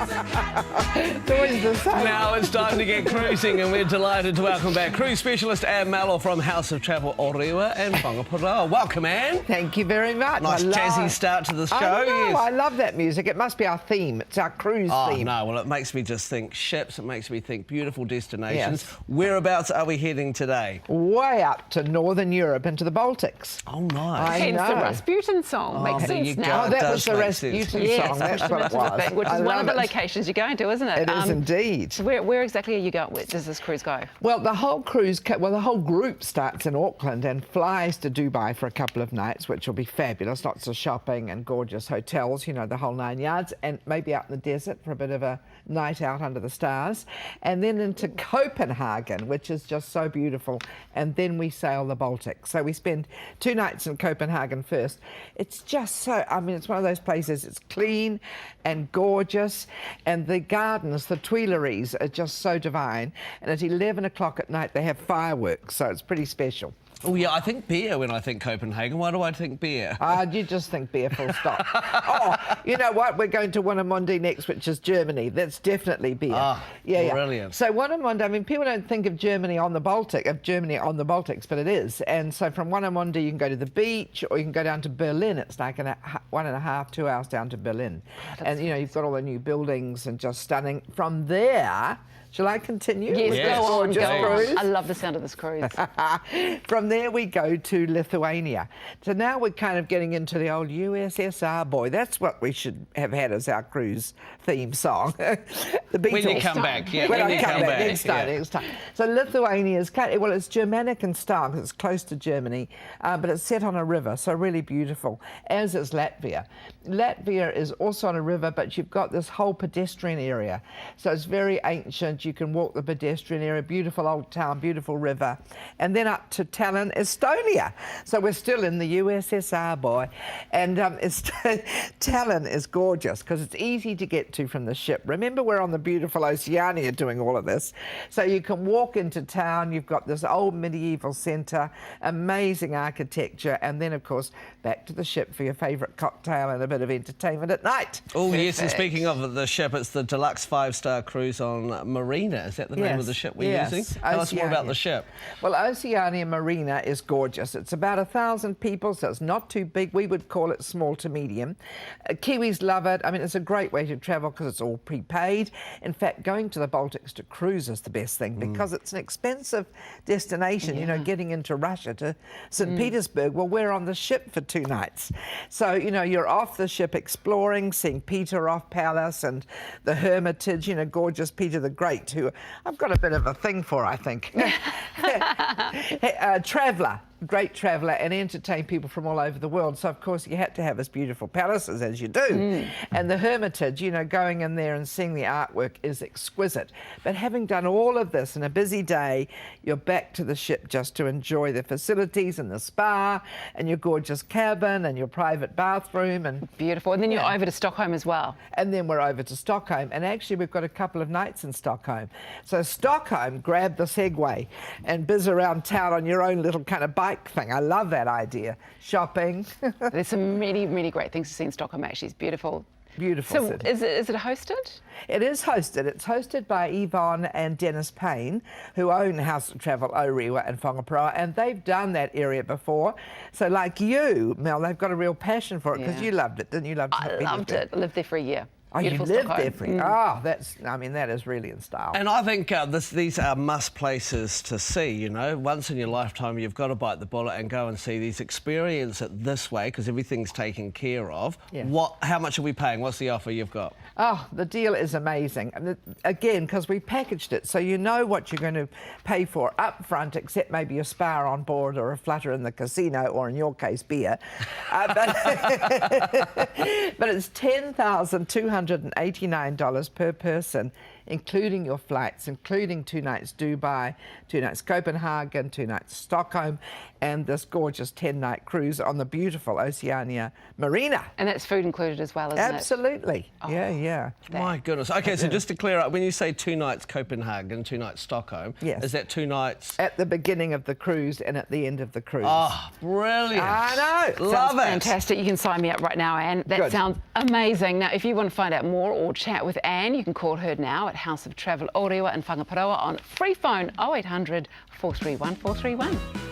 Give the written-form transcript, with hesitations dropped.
It's always the same. Now it's time to get cruising, and we're delighted to welcome back cruise specialist Anne Mallow from House of Travel Orewa and Whangaparoa. Welcome, Anne. Thank you very much. Nice jazzy start to the show. I love that music. It must be our theme. It's our cruise theme. No, well, it makes me just think ships. It makes me think beautiful destinations. Yes. Whereabouts are we heading today? Way up to Northern Europe into the Baltics. Oh, nice. I Hence know. the Rasputin song. Makes there you sense go. now. Oh, that does was the make Rasputin sense. song. Yes, That's what it was. which I is one of love the it. locations you're going to, isn't it? It is indeed. Where exactly are you going? Where does this cruise go? Well, the whole group starts in Auckland and flies to Dubai for a couple of nights, which will be fabulous. Lots of shopping and gorgeous hotels, you know, the whole 9 yards, and maybe out in the desert for a bit of a night out under the stars. And then into Copenhagen, which is just so beautiful. And then we sail the Baltic. So we spend 2 nights in Copenhagen first. It's just so, I mean, it's one of those places, it's clean and gorgeous. And the gardens, the Tuileries, are just so divine. And at 11 o'clock at night, they have fireworks. So it's pretty special. Oh, yeah, I think beer when I think Copenhagen. Why do I think beer? You just think beer, full stop. Oh, you know what? We're going to Warnemünde next, which is Germany. That's definitely beer. Yeah. Brilliant. So Warnemünde, I mean, people don't think of Germany on the Baltics, but it is. And so from Warnemünde, you can go to the beach, or you can go down to Berlin. It's like 1.5, 2 hours down to Berlin. And, you know, you've got all the new buildings and just stunning. From there... Shall I continue? Yes, go on. Cruise? I love the sound of this cruise. From there we go to Lithuania. So now we're kind of getting into the old USSR, boy. That's what we should have had as our cruise theme song. The Beatles. When you come back, yeah. When When I you come come back, back, next time. So Lithuania is kind of, well, it's Germanic in style because it's close to Germany, but it's set on a river, so really beautiful, as is Latvia. Latvia is also on a river, but you've got this whole pedestrian area. So it's very ancient. You can walk the pedestrian area, beautiful old town, beautiful river. And then up to Tallinn, Estonia. So we're still in the USSR, boy. And Tallinn is gorgeous because it's easy to get to from the ship. Remember, we're on the beautiful Oceania doing all of this. So you can walk into town. You've got this old medieval centre, amazing architecture. And then, of course, back to the ship for your favourite cocktail and a bit of entertainment at night. Oh, yes, and speaking of the ship, it's the deluxe 5-star cruise on Marina. Is that the name of the ship we're using? Tell us more about the ship. Well, Oceania Marina is gorgeous. It's about 1,000 people, so it's not too big. We would call it small to medium. Kiwis love it. I mean, it's a great way to travel because it's all prepaid. In fact, going to the Baltics to cruise is the best thing because it's an expensive destination. You know, getting into Russia to St. Petersburg. Well, we're on the ship for 2 nights. So, you know, you're off the ship exploring, seeing Peterhof Palace and the Hermitage, you know, gorgeous Peter the Great, who I've got a bit of a thing for, I think. Traveller, great traveller, and entertain people from all over the world. So, of course, you had to have his beautiful palaces, as you do. And the Hermitage, you know, going in there and seeing the artwork is exquisite. But having done all of this in a busy day, you're back to the ship just to enjoy the facilities and the spa and your gorgeous cabin and your private bathroom. And Beautiful. And then you're over to Stockholm as well. And then we're over to Stockholm. And actually, we've got a couple of nights in Stockholm. So Stockholm, grab the Segway and biz around town on your own little kind of bike thing. I love that idea. Shopping. There's some really, really great things to see in Stockholm, actually. It's beautiful. Beautiful So city. is it hosted? It is hosted. It's hosted by Yvonne and Dennis Payne, who own House of Travel Orewa and Whangaparoa, and they've done that area before. So like you, Mel, they've got a real passion for it because you loved it, didn't you? I loved it. I lived there for a year. Oh, you Beautiful lived Stockholm. there for I mean, that is really in style. And I think these are must places to see, you know. Once in your lifetime, you've got to bite the bullet and go and see these. Experience it this way because everything's taken care of. Yeah. How much are we paying? What's the offer you've got? Oh, the deal is amazing. And again, because we packaged it, so you know what you're going to pay for up front, except maybe a spa on board or a flutter in the casino, or in your case, beer. But it's $10,289 per person, including your flights, including 2 nights Dubai, 2 nights Copenhagen, 2 nights Stockholm, and this gorgeous 10-night cruise on the beautiful Oceania Marina. And that's food included as well, isn't it? Absolutely. Oh, yeah. My goodness. Okay, so just to clear up, when you say 2 nights Copenhagen, 2 nights Stockholm, Yes. is that 2 nights? At the beginning of the cruise and at the end of the cruise. Oh, brilliant. I know. Love Sounds it. fantastic. You can sign me up right now, Anne. That Good. sounds amazing. Now, if you want to find out more or chat with Anne, you can call her now at House of Travel Orewa in Whangaparoa on free phone 0800 431 431.